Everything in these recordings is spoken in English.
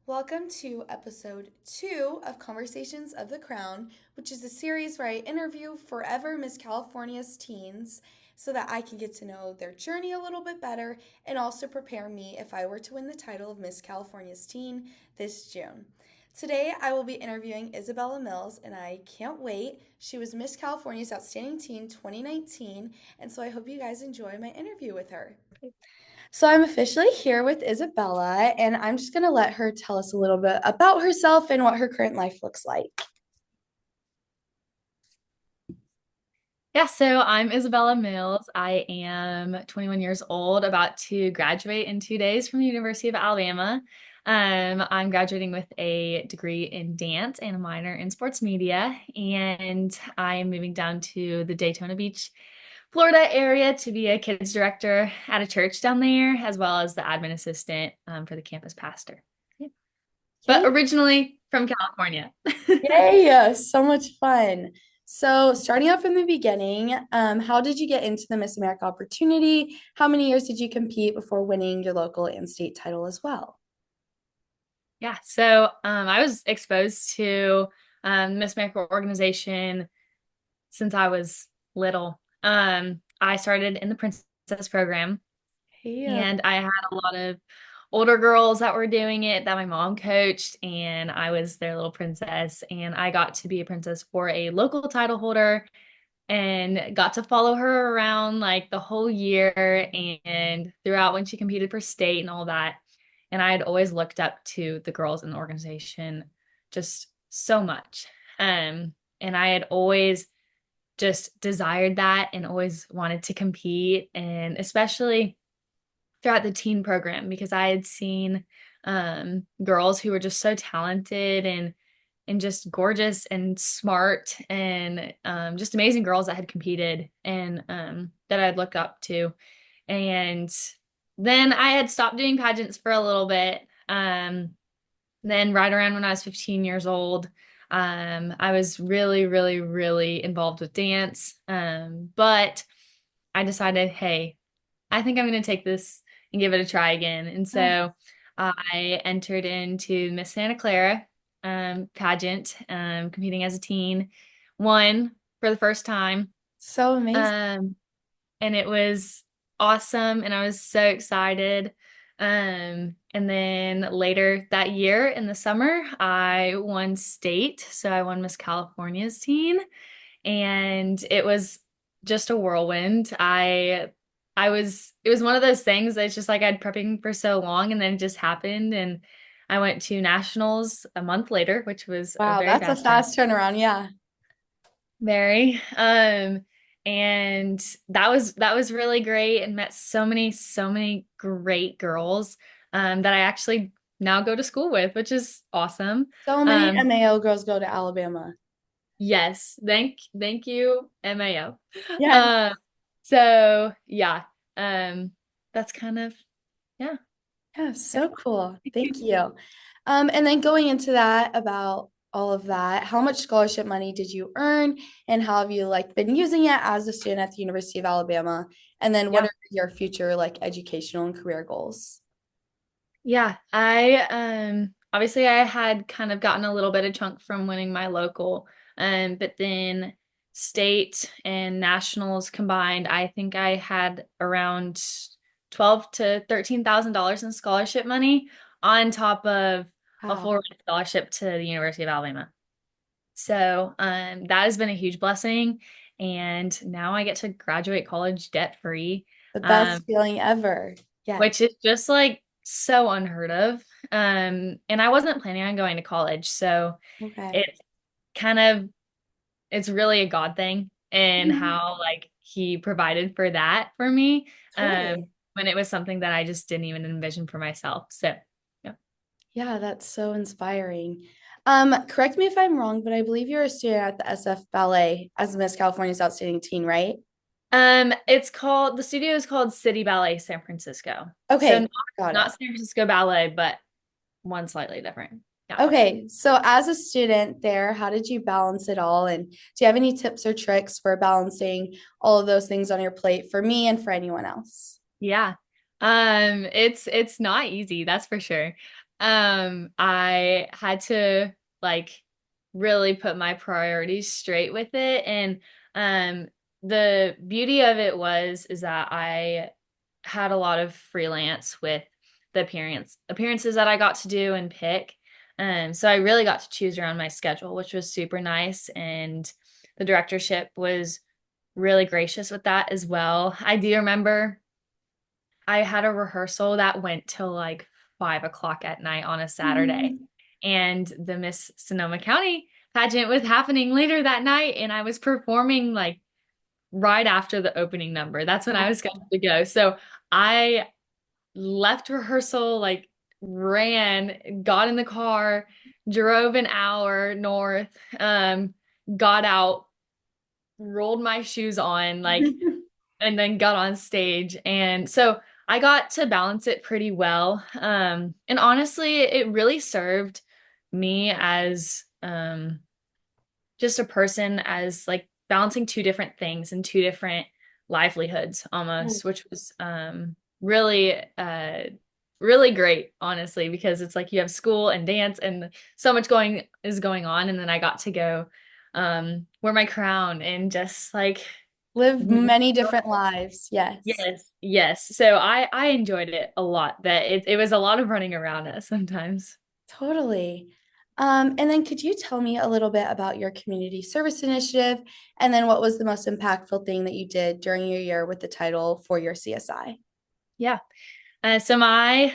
Welcome to episode 2 of Conversations of the Crown, which is a series where I interview forever Miss California's teens so that I can get to know their journey a little bit better and also prepare me if I were to win the title of Miss California's Teen this June. Today I will be interviewing Isabella Mills and I can't wait. She was Miss California's Outstanding Teen 2019, and so I hope you guys enjoy my interview with her. So I'm officially here with Isabella, and I'm just going to let her tell us a little bit about herself and what her current life looks like. Yeah, so I'm Isabella Mills. I am 21 years old, about to graduate in 2 days from the University of Alabama. I'm graduating with a degree in dance and a minor in sports media, and I am moving down to the Daytona Beach, Florida area to be a kids director at a church down there, as well as the admin assistant for the campus pastor. Yeah. But Yay! originally from California. Yay! So much fun. So, starting out from the beginning, how did you get into the Miss America opportunity? How many years did you compete before winning your local and state title as well? Yeah, so I was exposed to Miss America organization since I was little. I started in the princess program, Yeah. and I had a lot of older girls that were doing it that my mom coached, and I was their little princess. And I got to be a princess for a local title holder and got to follow her around like the whole year and throughout when she competed for state and all that. And I had always looked up to the girls in the organization just so much. And I had always just desired that and always wanted to compete, and especially throughout the teen program because I had seen girls who were just so talented and just gorgeous and smart and just amazing girls that had competed and that I'd looked up to. And then I had stopped doing pageants for a little bit. Then right around when I was 15 years old, I was really, really, really involved with dance. But I decided, hey, I think I'm going to take this and give it a try again. And Oh, so I entered into Miss Santa Clara pageant, competing as a teen, won for the first time. so amazing. Um, and it was awesome. And I was so excited. And then later that year in the summer, I won state. So I won Miss California's teen, and it was just a whirlwind. It was one of those things that's just like I'd prepping for so long and then it just happened, and I went to nationals a month later, which was a Wow, very that's a fast turn. fast turnaround. Yeah. Very. And that was really great and met so many great girls that I actually now go to school with, which is awesome. So many Um, MAO girls go to Alabama. Yes, thank you, MAO. Yes. Uh, so yeah, um, that's kind of yeah. Yeah, so cool. Thank you. And then going into that about all of that, how much scholarship money did you earn and how have you like been using it as a student at the University of Alabama? And then what Yeah, are your future like educational and career goals? yeah. I obviously I had kind of gotten a little bit of chunk from winning my local, but then state and nationals combined, I think I had around 12 to $13,000 in scholarship money on top of a Wow, full ride scholarship to the University of Alabama. So that has been a huge blessing. And now I get to graduate college debt free, the best um, feeling ever. Yes. which is just like so unheard of. And I wasn't planning on going to college. So Okay. it's kind of, it's really a God thing and Mhm. how like he provided for that for me Totally. when it was something that I just didn't even envision for myself. So, yeah. Yeah, that's so inspiring. Correct me if I'm wrong, but I believe you're a student at the SF Ballet as Miss California's Outstanding Teen, right? It's called, the studio is called City Ballet San Francisco. So Okay, got not it. San Francisco Ballet, but one slightly different. Yeah. Okay, so as a student there, how did you balance it all? And do you have any tips or tricks for balancing all of those things on your plate for me and for anyone else? Yeah. It's not easy, that's for sure. I had to like really put my priorities straight with it. And um, the beauty of it was is that I had a lot of freelance with the appearances that I got to do and pick. So I really got to choose around my schedule, which was super nice. And the directorship was really gracious with that as well. I do remember I had a rehearsal that went till like 5 o'clock at night on a Saturday. Mhm. And the Miss Sonoma County pageant was happening later that night. And I was performing like right after the opening number. That's when I was scheduled to go. So I left rehearsal, like ran, got in the car, drove an hour north, got out, rolled my shoes on, like and then got on stage. And so I got to balance it pretty well. And honestly, it really served me as just a person as like balancing two different things and two different livelihoods almost, which was really really great, honestly, because it's like you have school and dance and so much going on. And then I got to go wear my crown and just like Live many different lives. Yes, yes, yes. So I enjoyed it a lot. That it was a lot of running around it sometimes. totally. And then could you tell me a little bit about your community service initiative? And then what was the most impactful thing that you did during your year with the title for your CSI? Yeah. So my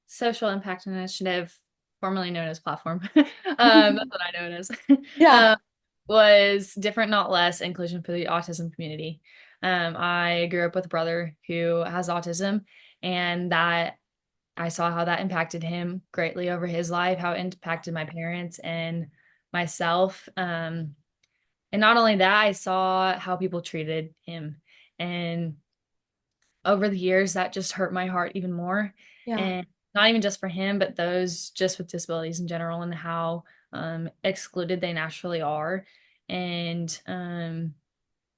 social impact initiative, formerly known as platform, that's what I know it as, Yeah. um, was different, not less, inclusion for the autism community. I grew up with a brother who has autism, and that I saw how that impacted him greatly over his life, how it impacted my parents and myself. And not only that, I saw how people treated him. And over the years, that just hurt my heart even more. Yeah. And not even just for him, but those just with disabilities in general and how excluded they naturally are. And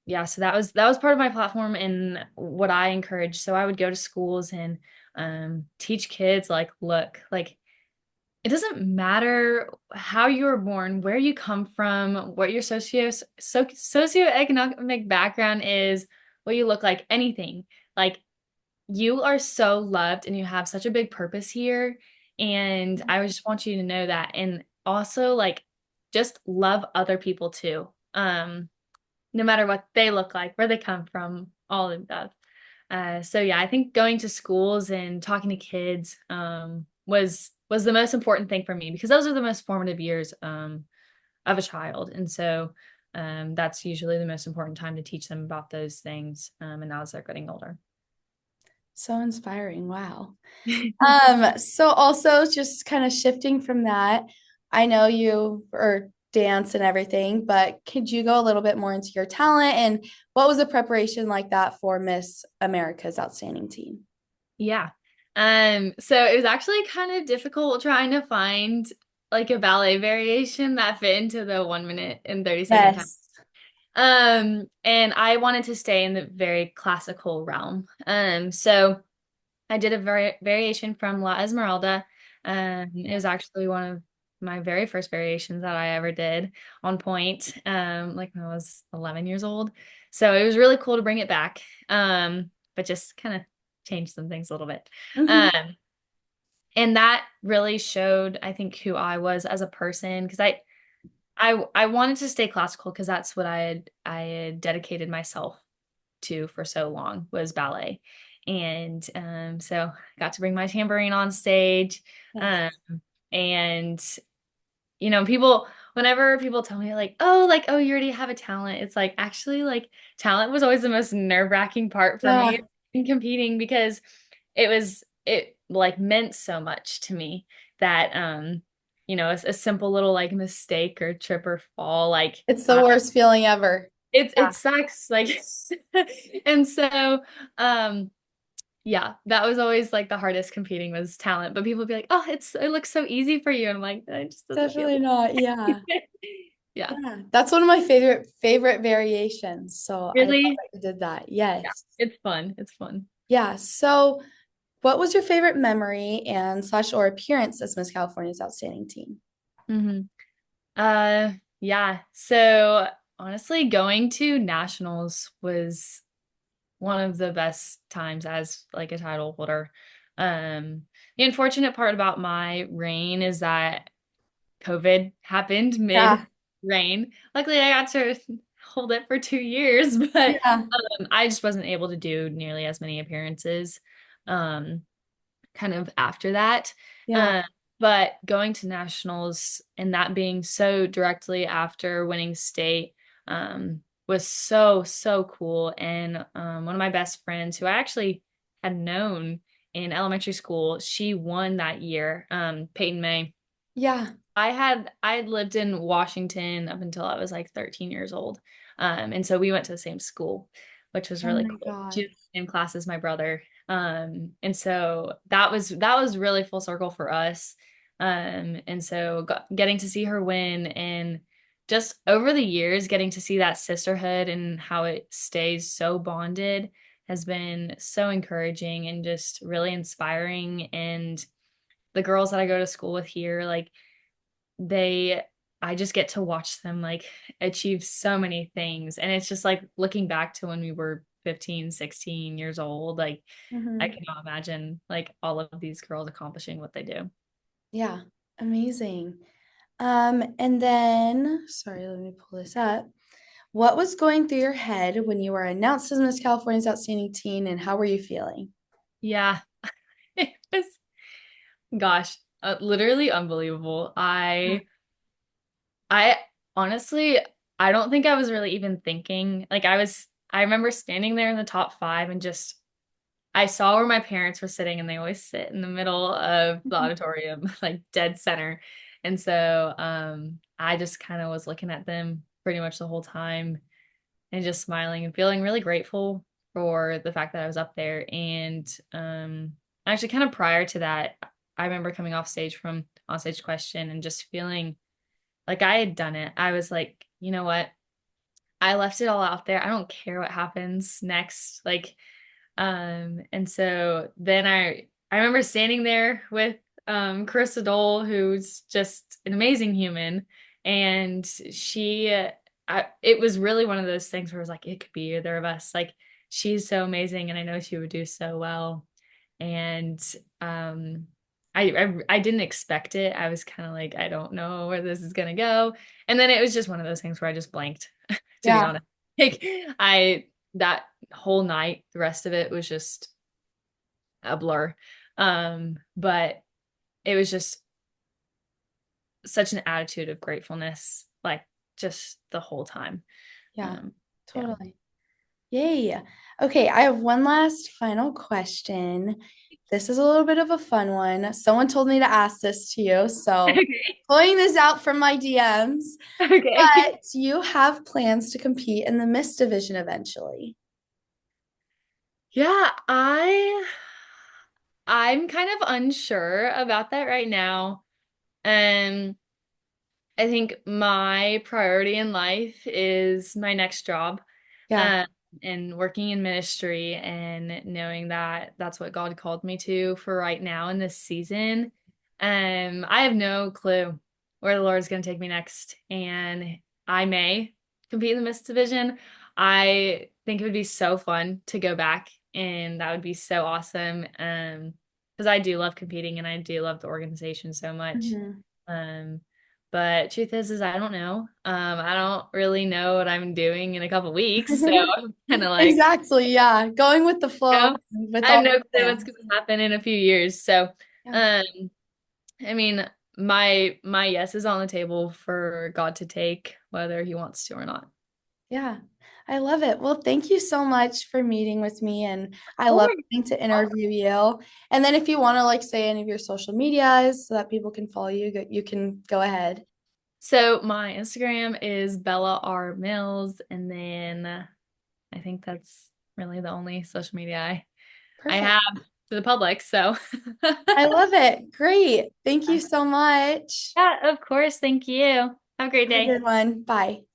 yeah, so that was part of my platform and what I encouraged. So I would go to schools and teach kids like, look, like it doesn't matter how you were born, where you come from, what your socioeconomic background is, what you look like, anything. Like you are so loved and you have such a big purpose here. And I just want you to know that. And also like just love other people too. No matter what they look like, where they come from, all of that. So yeah, I think going to schools and talking to kids was the most important thing for me because those are the most formative years of a child. And so that's usually the most important time to teach them about those things. And now as they're getting older. So inspiring. Wow. So also just kind of shifting from that, I know you or dance and everything, but could you go a little bit more into your talent and what was the preparation like that for Miss America's Outstanding Teen? Yeah. So it was actually kind of difficult trying to find like a ballet variation that fit into the 1 minute and 30-second time. Yes. And I wanted to stay in the very classical realm. So I did a variation from La Esmeralda. It was actually one of my very first variations that I ever did on point, like when I was 11 years old. So it was really cool to bring it back, but just kind of change some things a little bit. Mhm. Um, and that really showed, I think, who I was as a person because I wanted to stay classical because that's what I had dedicated myself to for so long was ballet. And so I got to bring my tambourine on stage. Yes. Um, and people whenever people tell me like, oh, you already have a talent, it's like actually like talent was always the most nerve-wracking part for Yeah, me in competing because it like meant so much to me that a simple little like mistake or trip or fall like it's the worst feeling ever. it sucks like and so um yeah, that was always like the hardest competing was talent. But people would be like, "Oh, it looks so easy for you." And I'm like, "It just doesn't feel Definitely not. Yeah. Yeah. Yeah. That's one of my favorite variations. So I love Really? that you did that. Yeah. Yes. It's fun. It's fun. Yeah. So What was your favorite memory and slash or appearance as Miss California's outstanding teen? hmm Uh, yeah. So honestly, going to nationals was one of the best times as like a title holder. Um, the unfortunate part about my reign is that COVID happened mid Yeah, reign. Luckily, I got to hold it for 2 years, but yeah, I just wasn't able to do nearly as many appearances. Um, kind of after that. yeah, Uh, but going to nationals and that being so directly after winning state was so, so cool. And one of my best friends who I actually had known in elementary school, she won that year, Peyton May. yeah. I had lived in Washington up until I was like 13 years old. And so we went to the same school, which was Oh really my cool. She was gosh. in the same class as my brother. And so that was really full circle for us. And so getting to see her win and just over the years getting to see that sisterhood and how it stays so bonded has been so encouraging and just really inspiring. And the girls that I go to school with here, like they I just get to watch them like achieve so many things. And it's just like looking back to when we were 15, 16 years old, like I Hmm. cannot imagine like all of these girls accomplishing what they do. Yeah, amazing. And then, sorry, let me pull this up. What was going through your head when you were announced as Miss California's outstanding teen, and how were you feeling? Yeah. It was gosh, literally unbelievable. I honestly I don't think I was really even thinking. Like I remember standing there in the top 5 and just I saw where my parents were sitting and they always sit in the middle of the Mhm. auditorium, like dead center. And so I just kind of was looking at them pretty much the whole time and just smiling and feeling really grateful for the fact that I was up there. And actually kind of prior to that, I remember coming off stage from onstage question and just feeling like I had done it. I was like, you know what? I left it all out there. I don't care what happens next. Like and so then I remember standing there with Carissa Dole, who's just an amazing human, and it was really one of those things where it was like it could be either of us. Like she's so amazing, and I know she would do so well. And um, I didn't expect it. I was kind of like, I don't know where this is gonna go, and then it was just one of those things where I just blanked, to be Yeah, honest. Like I that whole night, the rest of it was just a blur. But it was just such an attitude of gratefulness, like just the whole time. yeah, Um, yeah. totally. Yay. Okay, I have one last final question. This is a little bit of a fun one. Someone told me to ask this to you, so Okay. pulling this out from my DMs. Okay. But do you have plans to compete in the Miss division eventually? Yeah, I'm kind of unsure about that right now. Um, I think my priority in life is my next job, Yeah. um, and working in ministry and knowing that that's what God called me to for right now in this season. I have no clue where the Lord's going to take me next, and I may compete in the Miss Division. I think it would be so fun to go back, and that would be so awesome. Because I do love competing and I do love the organization so much. Mhm. Um, but truth is I don't know. I don't really know what I'm doing in a couple weeks, so I'm kind of like, Exactly. Yeah. Going with the you flow know, with I have all no the clue what's plans. going to happen in a few years. So, Yeah. um, I mean, my yes is on the table for God to take, whether He wants to or not. Yeah. I love it. Well, thank you so much for meeting with me. And I love Cool. getting to interview you. And then if you want to like say any of your social medias so that people can follow you, you can go ahead. So my Instagram is Bella R Mills, and then I think that's really the only social media I Perfect. have to the public. So. I love it. Great. Thank you so much. Yeah, of course. Thank you. Have a great Have a day. good one. Bye.